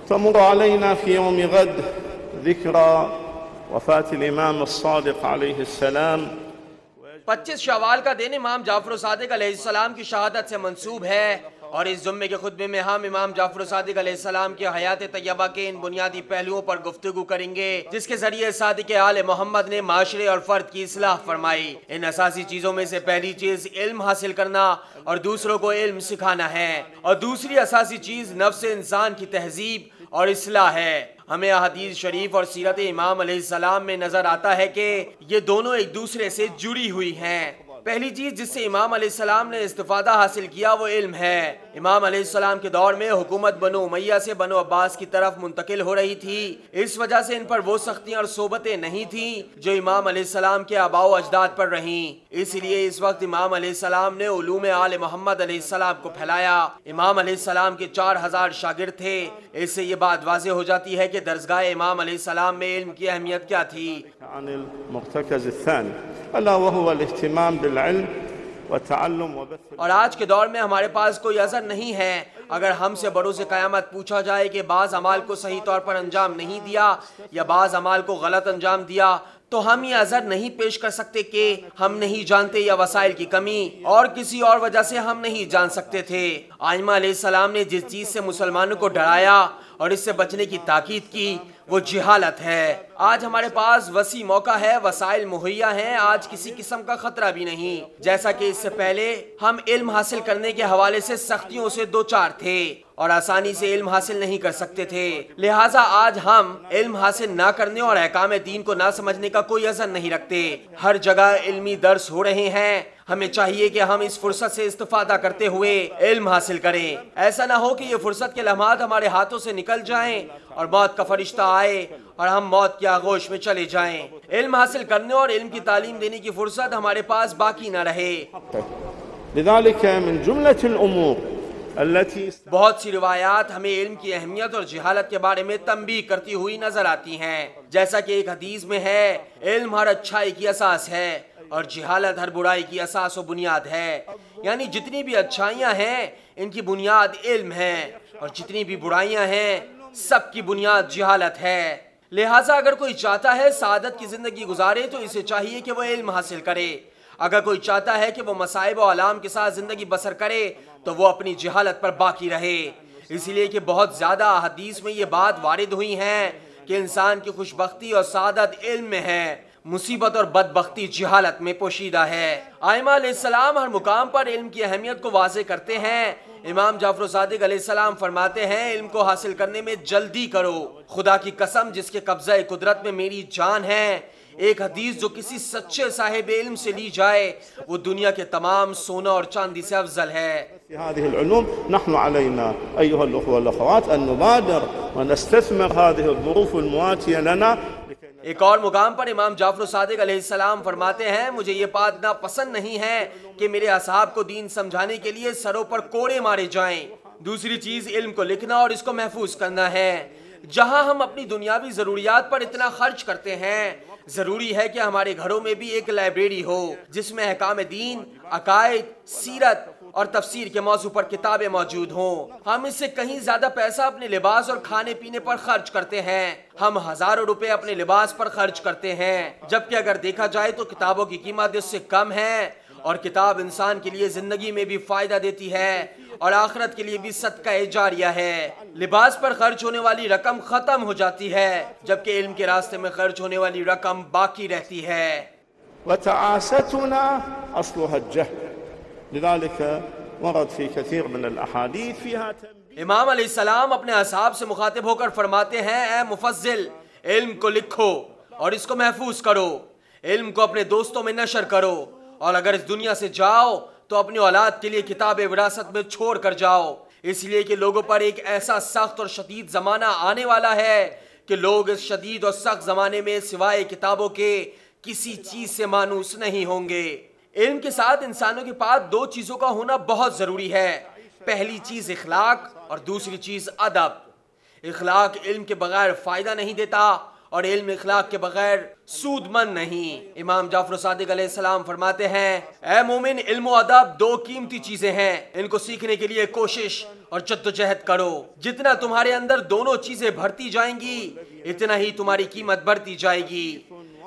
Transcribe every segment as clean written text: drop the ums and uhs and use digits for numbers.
تمر علينا في يوم غد ذكرى وفاة الإمام الصادق عليه السلام 25 شوال کا دن امام جعفر صادق علیہ السلام کی شہادت سے منسوب ہے، اور اس جمعے کے خطبے میں ہم امام جعفر صادق علیہ السلام کی حیات طیبہ کے ان بنیادی پہلوؤں پر گفتگو کریں گے جس کے ذریعے صادق آل محمد نے معاشرے اور فرد کی اصلاح فرمائی۔ ان اساسی چیزوں میں سے پہلی چیز علم حاصل کرنا اور دوسروں کو علم سکھانا ہے، اور دوسری اساسی چیز نفس انسان کی تہذیب اور اصلاح ہے۔ ہمیں احادیث شریف اور سیرت امام علیہ السلام میں نظر آتا ہے کہ یہ دونوں ایک دوسرے سے جڑی ہوئی ہیں۔ پہلی چیز جس سے امام علیہ السلام نے استفادہ حاصل کیا وہ علم ہے۔ امام علیہ السلام کے دور میں حکومت بنو امیہ سے بنو عباس کی طرف منتقل ہو رہی تھی، اس وجہ سے ان پر وہ سختیاں اور صحبتیں نہیں تھیں جو امام علیہ السلام کے آباء و اجداد پر رہیں، اس لیے اس وقت امام علیہ السلام نے علوم آل محمد علیہ السلام کو پھیلایا۔ امام علیہ السلام کے 4000 شاگرد تھے۔ اس سے یہ بات واضح ہو جاتی ہے کہ درسگاہ امام علیہ السلام میں علم کی اہمیت کیا تھی۔ عن المرتكز الثاني ألا وهو الاهتمام بالعلم وتعلم وبث۔ اور آج کے دور میں ہمارے پاس کوئی عذر نہیں ہے اگر ہم سے بروز قیامت پوچھا جائے کہ بعض اعمال کو صحیح طور پر انجام نہیں دیا یا بعض اعمال کو غلط انجام دیا، تو ہم یہ عذر نہیں پیش کر سکتے کہ ہم نہیں جانتے یا وسائل کی کمی اور کسی اور وجہ سے ہم نہیں جان سکتے تھے۔ آئمہ علیہ السلام نے جس چیز سے مسلمانوں کو ڈرایا اور اس سے بچنے کی تاکید کی وہ جہالت ہے۔ آج ہمارے پاس وسیع موقع ہے، وسائل مہیا ہیں، آج کسی قسم کا خطرہ بھی نہیں، جیسا کہ اس سے پہلے ہم علم حاصل کرنے کے حوالے سے سختیوں سے دوچار تھے اور آسانی سے علم حاصل نہیں کر سکتے تھے۔ لہٰذا آج ہم علم حاصل نہ کرنے اور احکام دین کو نہ سمجھنے کا کوئی عذر نہیں رکھتے۔ ہر جگہ علمی درس ہو رہے ہیں، ہمیں چاہیے کہ ہم اس فرصت سے استفادہ کرتے ہوئے علم حاصل کریں۔ ایسا نہ ہو کہ یہ فرصت کے لمحات ہمارے ہاتھوں سے نکل جائیں اور موت کا فرشتہ آئے اور ہم موت کی آغوش میں چلے جائیں۔ علم حاصل کرنے اور علم کی تعلیم دینے کی فرصت ہمارے پاس باقی نہ رہے۔ لذلك من جملة الأمور التي بہت سی روایات ہمیں علم کی اہمیت اور جہالت کے بارے میں تنبیہ کرتی ہوئی نظر آتی ہیں، جیسا کہ ایک حدیث میں ہے، علم ہر اچھائی کی اساس ہے اور جہالت ہر برائی کی اساس و بنیاد ہے۔ یعنی جتنی بھی اچھائیاں ہیں ان کی بنیاد علم ہے، اور جتنی بھی برائیاں ہیں سب کی بنیاد جہالت ہے۔ لہٰذا اگر کوئی چاہتا ہے سعادت کی زندگی گزارے تو اسے چاہیے کہ وہ علم حاصل کرے۔ اگر کوئی چاہتا ہے کہ وہ مصائب و آلام کے ساتھ زندگی بسر کرے تو وہ اپنی جہالت پر باقی رہے، اس لیے کہ بہت زیادہ احادیث میں یہ بات وارد ہوئی ہیں کہ انسان کی خوشبختی اور سعادت علم میں ہے، مصیبت اور بدبختی جہالت میں پوشیدہ ہے۔ آئمہ علیہ السلام ہر مقام پر علم کی اہمیت کو واضح کرتے ہیں۔ امام جعفر صادق علیہ السلام فرماتے ہیں، علم کو حاصل کرنے میں جلدی کرو، خدا کی قسم جس کے قبضہ قدرت میں میری جان ہے، ایک حدیث جو کسی سچے صاحب علم سے لی جائے وہ دنیا کے تمام سونا اور چاندی سے افضل ہے۔ هذه العلوم نحن علينا أيها الأخوة والأخوات أن نبادر ونستثمر هذه الظروف المواتية لنا۔ ایک اور مقام پر امام جعفر صادق علیہ السلام فرماتے ہیں، مجھے یہ بات ناپسند نہیں ہے کہ میرے اصحاب کو دین سمجھانے کے لیے سروں پر کوڑے مارے جائیں۔ دوسری چیز علم کو لکھنا اور اس کو محفوظ کرنا ہے۔ جہاں ہم اپنی دنیاوی ضروریات پر اتنا خرچ کرتے ہیں، ضروری ہے کہ ہمارے گھروں میں بھی ایک لائبریری ہو جس میں احکام دین، عقائد، سیرت اور تفسیر کے موضوع پر کتابیں موجود ہوں۔ ہم اس سے کہیں زیادہ پیسہ اپنے لباس اور کھانے پینے پر خرچ کرتے ہیں، ہم ہزاروں روپے اپنے لباس پر خرچ کرتے ہیں، جبکہ اگر دیکھا جائے تو کتابوں کی قیمت اس سے کم ہے، اور کتاب انسان کے لیے زندگی میں بھی فائدہ دیتی ہے اور آخرت کے لیے بھی صدقہ جاریہ ہے۔ لباس پر خرچ ہونے والی رقم ختم ہو جاتی ہے، جبکہ علم کے راستے میں خرچ ہونے والی رقم باقی رہتی ہے۔ وتعاستنا أصلها الجهل لذلك ورد في كثير من الأحاديث فيها تنبيه۔ امام علیہ السلام اپنے اصحاب سے مخاطب ہو کر فرماتے ہیں، اے مفضل، علم کو لکھو اور اس کو محفوظ کرو، علم کو اپنے دوستوں میں نشر کرو، اور اگر اس دنیا سے جاؤ تو اپنی اولاد کے لیے کتاب وراثت میں چھوڑ کر جاؤ، اس لیے کہ لوگوں پر ایک ایسا سخت اور شدید زمانہ آنے والا ہے کہ لوگ اس شدید اور سخت زمانے میں سوائے کتابوں کے کسی چیز سے مانوس نہیں ہوں گے۔ علم کے ساتھ انسانوں کے پاس دو چیزوں کا ہونا بہت ضروری ہے، پہلی چیز اخلاق اور دوسری چیز ادب۔ اخلاق علم کے بغیر فائدہ نہیں دیتا اور علم اخلاق کے بغیر سود مند نہیں۔ امام جعفر صادق علیہ السلام فرماتے ہیں، اے مومن، علم و ادب دو قیمتی چیزیں ہیں، ان کو سیکھنے کے لیے کوشش اور جدوجہد کرو۔ جتنا تمہارے اندر دونوں چیزیں بڑھتی جائیں گی اتنا ہی تمہاری قیمت بڑھتی جائے گی۔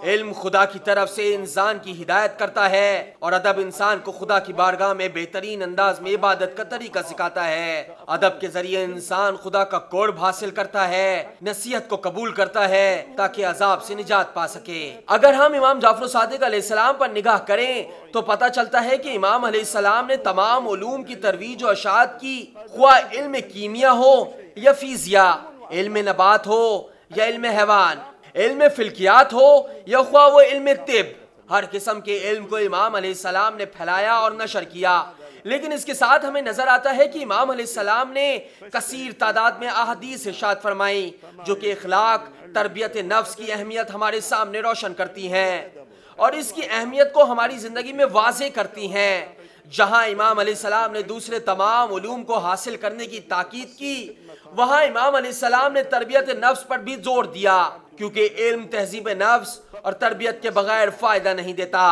علم خدا کی طرف سے انسان کی ہدایت کرتا ہے اور ادب انسان کو خدا کی بارگاہ میں بہترین انداز میں عبادت کا طریقہ سکھاتا ہے۔ ادب کے ذریعے انسان خدا کا قرب حاصل کرتا ہے، نصیحت کو قبول کرتا ہے تاکہ عذاب سے نجات پا سکے۔ اگر ہم امام جعفر صادق علیہ السلام پر نگاہ کریں تو پتہ چلتا ہے کہ امام علیہ السلام نے تمام علوم کی ترویج و اشاعت کی، خواہ علم کیمیا ہو یا فیزیا، علم نبات ہو یا علم حیوان، علم فلکیات ہو یا خواہ وہ علم طب، ہر قسم کے علم کو امام علیہ السلام نے پھیلایا اور نشر کیا۔ لیکن اس کے ساتھ ہمیں نظر آتا ہے کہ امام علیہ السلام نے کثیر تعداد میں احادیث ارشاد فرمائی جو کہ اخلاق، تربیت نفس کی اہمیت ہمارے سامنے روشن کرتی ہیں اور اس کی اہمیت کو ہماری زندگی میں واضح کرتی ہیں۔ جہاں امام علیہ السلام نے دوسرے تمام علوم کو حاصل کرنے کی تاکید کی، وہاں امام علیہ السلام نے تربیت نفس پر بھی زور دیا، کیونکہ علم تہذیب نفس اور تربیت کے بغیر فائدہ نہیں دیتا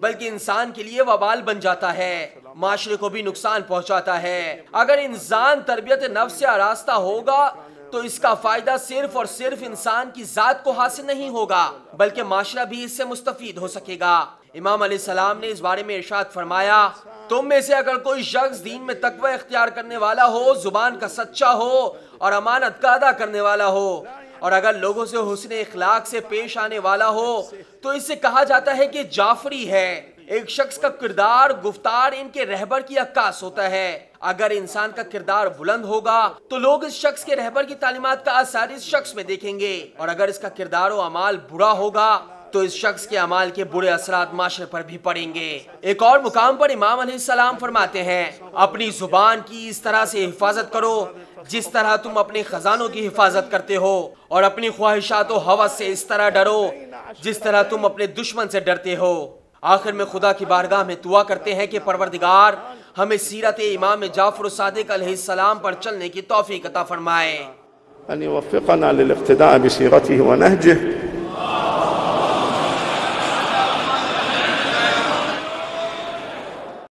بلکہ انسان کے لیے وبال بن جاتا ہے، معاشرے کو بھی نقصان پہنچاتا ہے۔ اگر انسان تربیت نفس سے آراستہ ہوگا تو اس کا فائدہ صرف اور صرف انسان کی ذات کو حاصل نہیں ہوگا بلکہ معاشرہ بھی اس سے مستفید ہو سکے گا۔ امام علیہ السلام نے اس بارے میں ارشاد فرمایا، تم میں سے اگر کوئی شخص دین میں تقوی اختیار کرنے والا ہو، زبان کا سچا ہو اور امانت کا ادا کرنے والا ہو، اور اگر لوگوں سے حسن اخلاق سے پیش آنے والا ہو تو اس سے کہا جاتا ہے کہ جعفری ہے۔ ایک شخص کا کردار، گفتار ان کے رہبر کی عکاس ہوتا ہے۔ اگر انسان کا کردار بلند ہوگا تو لوگ اس شخص کے رہبر کی تعلیمات کا اثر اس شخص میں دیکھیں گے، اور اگر اس کا کردار و اعمال برا ہوگا تو اس شخص کے اعمال کے برے اثرات معاشرے پر بھی پڑیں گے۔ ایک اور مقام پر امام علیہ السلام فرماتے ہیں، اپنی زبان کی اس طرح سے حفاظت کرو جس طرح تم اپنے خزانوں کی حفاظت کرتے ہو، اور اپنی خواہشات و ہوس سے اس طرح ڈرو جس طرح تم اپنے دشمن سے ڈرتے ہو۔ آخر میں خدا کی بارگاہ میں دعا کرتے ہیں کہ پروردگار ہمیں سیرت امام جعفر صادق علیہ السلام پر چلنے کی توفیق عطا فرمائے۔ أن يوفقنا للاقتداء بسيرته ونهجه